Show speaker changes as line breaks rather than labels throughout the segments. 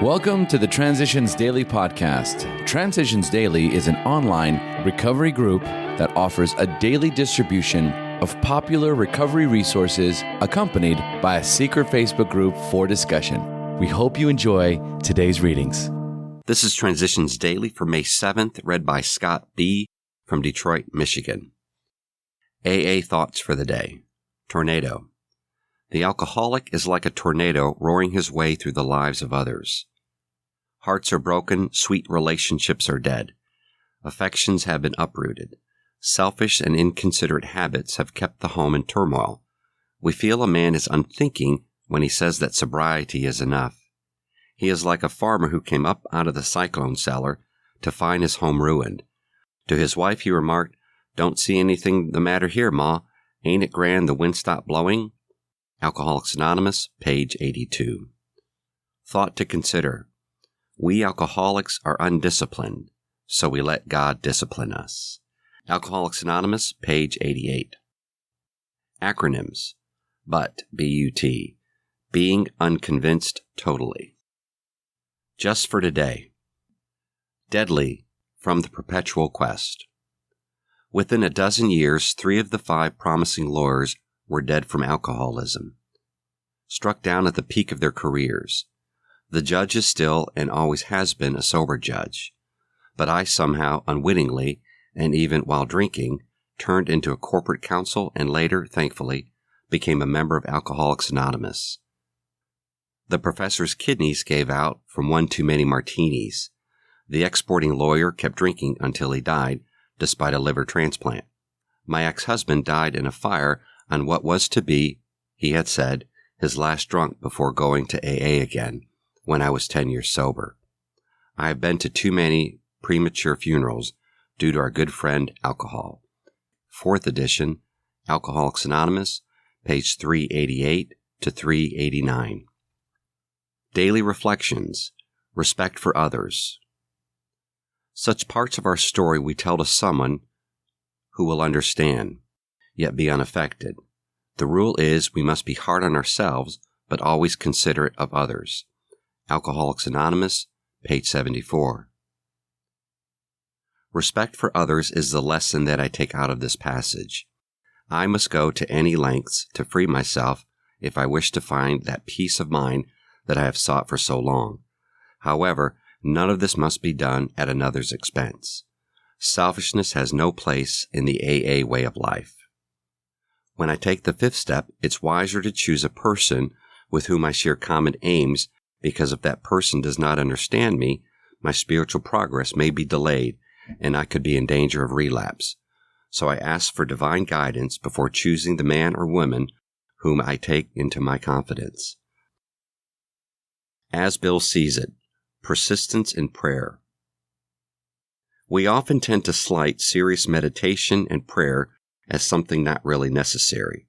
Welcome to the Transitions Daily podcast. Transitions Daily is an online recovery group that offers a daily distribution of popular recovery resources accompanied by a secret Facebook group for discussion. We hope you enjoy today's readings.
This is Transitions Daily for May 7th, read by Scott B. from Detroit, Michigan. AA thoughts for the day. Tornado. The alcoholic is like a tornado roaring his way through the lives of others. Hearts are broken, sweet relationships are dead. Affections have been uprooted. Selfish and inconsiderate habits have kept the home in turmoil. We feel a man is unthinking when he says that sobriety is enough. He is like a farmer who came up out of the cyclone cellar to find his home ruined. To his wife he remarked, "Don't see anything the matter here, Ma. Ain't it grand the wind stopped blowing?" Alcoholics Anonymous, page 82. Thought to consider. We alcoholics are undisciplined, so we let God discipline us. Alcoholics Anonymous, page 88. Acronyms. BUT, B-U-T, being unconvinced totally. Just for today. Deadly, from the Perpetual Quest. Within a dozen years, 3 of the 5 promising lawyers were dead from alcoholism, struck down at the peak of their careers. The judge is still and always has been a sober judge, but I somehow, unwittingly, and even while drinking, turned into a corporate counsel and later, thankfully, became a member of Alcoholics Anonymous. The professor's kidneys gave out from one too many martinis. The exporting lawyer kept drinking until he died, despite a liver transplant. My ex-husband died in a fire on what was to be, he had said, his last drunk before going to AA again, when I was 10 years sober. I have been to too many premature funerals due to our good friend alcohol. 4th edition, Alcoholics Anonymous, page 388 to 389. Daily Reflections. Respect for others. Such parts of our story we tell to someone who will understand, yet be unaffected. The rule is we must be hard on ourselves, but always considerate of others. Alcoholics Anonymous, page 74. Respect for others is the lesson that I take out of this passage. I must go to any lengths to free myself if I wish to find that peace of mind that I have sought for so long. However, none of this must be done at another's expense. Selfishness has no place in the AA way of life. When I take the 5th step, it's wiser to choose a person with whom I share common aims, because if that person does not understand me, my spiritual progress may be delayed and I could be in danger of relapse. So I ask for divine guidance before choosing the man or woman whom I take into my confidence. As Bill sees it, persistence in prayer. We often tend to slight serious meditation and prayer as something not really necessary.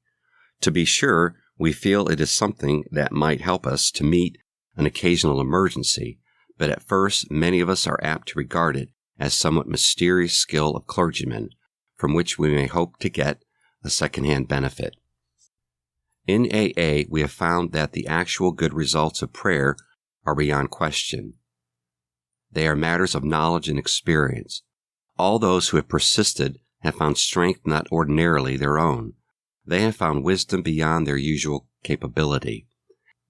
To be sure, we feel it is something that might help us to meet an occasional emergency, but at first many of us are apt to regard it as somewhat mysterious skill of clergymen, from which we may hope to get a second-hand benefit. In AA, we have found that the actual good results of prayer are beyond question. They are matters of knowledge and experience. All those who have persisted have found strength not ordinarily their own. They have found wisdom beyond their usual capability,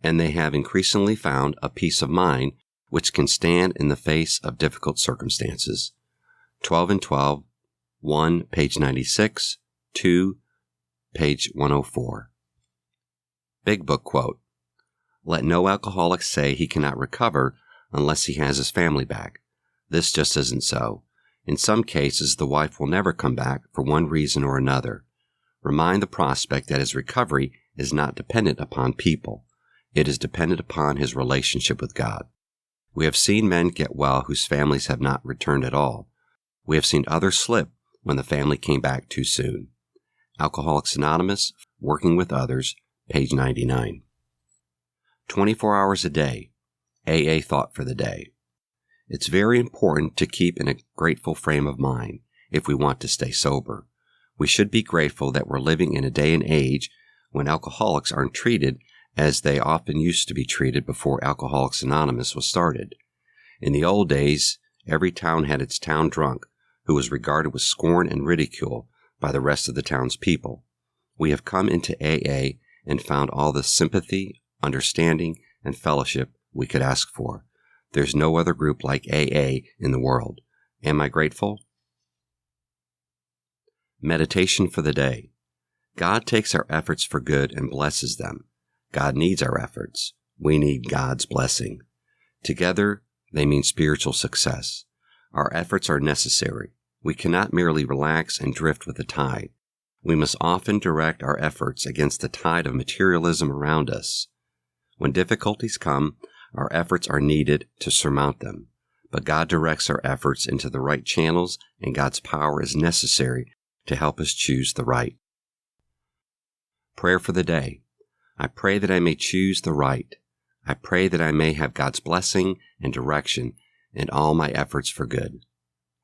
and they have increasingly found a peace of mind which can stand in the face of difficult circumstances. 12 and 12, 1, page 96, 2, page 104. Big Book quote. Let no alcoholic say he cannot recover unless he has his family back. This just isn't so. In some cases, the wife will never come back for one reason or another. Remind the prospect that his recovery is not dependent upon people. It is dependent upon his relationship with God. We have seen men get well whose families have not returned at all. We have seen others slip when the family came back too soon. Alcoholics Anonymous, Working with Others, page 99. 24 hours a day. AA thought for the day. It's very important to keep in a grateful frame of mind if we want to stay sober. We should be grateful that we're living in a day and age when alcoholics aren't treated as they often used to be treated before Alcoholics Anonymous was started. In the old days, every town had its town drunk, who was regarded with scorn and ridicule by the rest of the town's people. We have come into AA and found all the sympathy, understanding, and fellowship we could ask for. There's no other group like AA in the world. Am I grateful? Meditation for the day. God takes our efforts for good and blesses them. God needs our efforts. We need God's blessing. Together, they mean spiritual success. Our efforts are necessary. We cannot merely relax and drift with the tide. We must often direct our efforts against the tide of materialism around us. When difficulties come, our efforts are needed to surmount them. But God directs our efforts into the right channels, and God's power is necessary to help us choose the right. Prayer for the day. I pray that I may choose the right. I pray that I may have God's blessing and direction in all my efforts for good.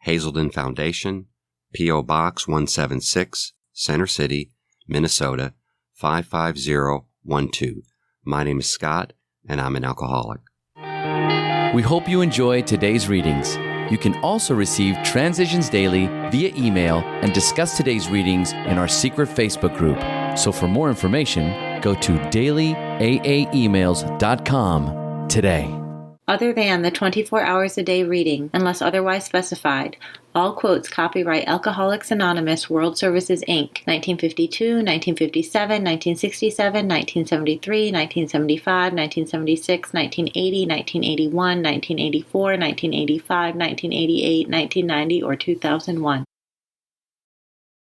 Hazelden Foundation, P.O. Box 176, Center City, Minnesota, 55012. My name is Scott, and I'm an alcoholic.
We hope you enjoyed today's readings. You can also receive Transitions Daily via email and discuss today's readings in our secret Facebook group. So for more information, go to dailyaaemails.com today.
Other than the 24 hours a day reading, unless otherwise specified, all quotes copyright Alcoholics Anonymous World Services, Inc., 1952, 1957, 1967, 1973, 1975, 1976, 1980, 1981, 1984, 1985, 1988, 1990, or 2001.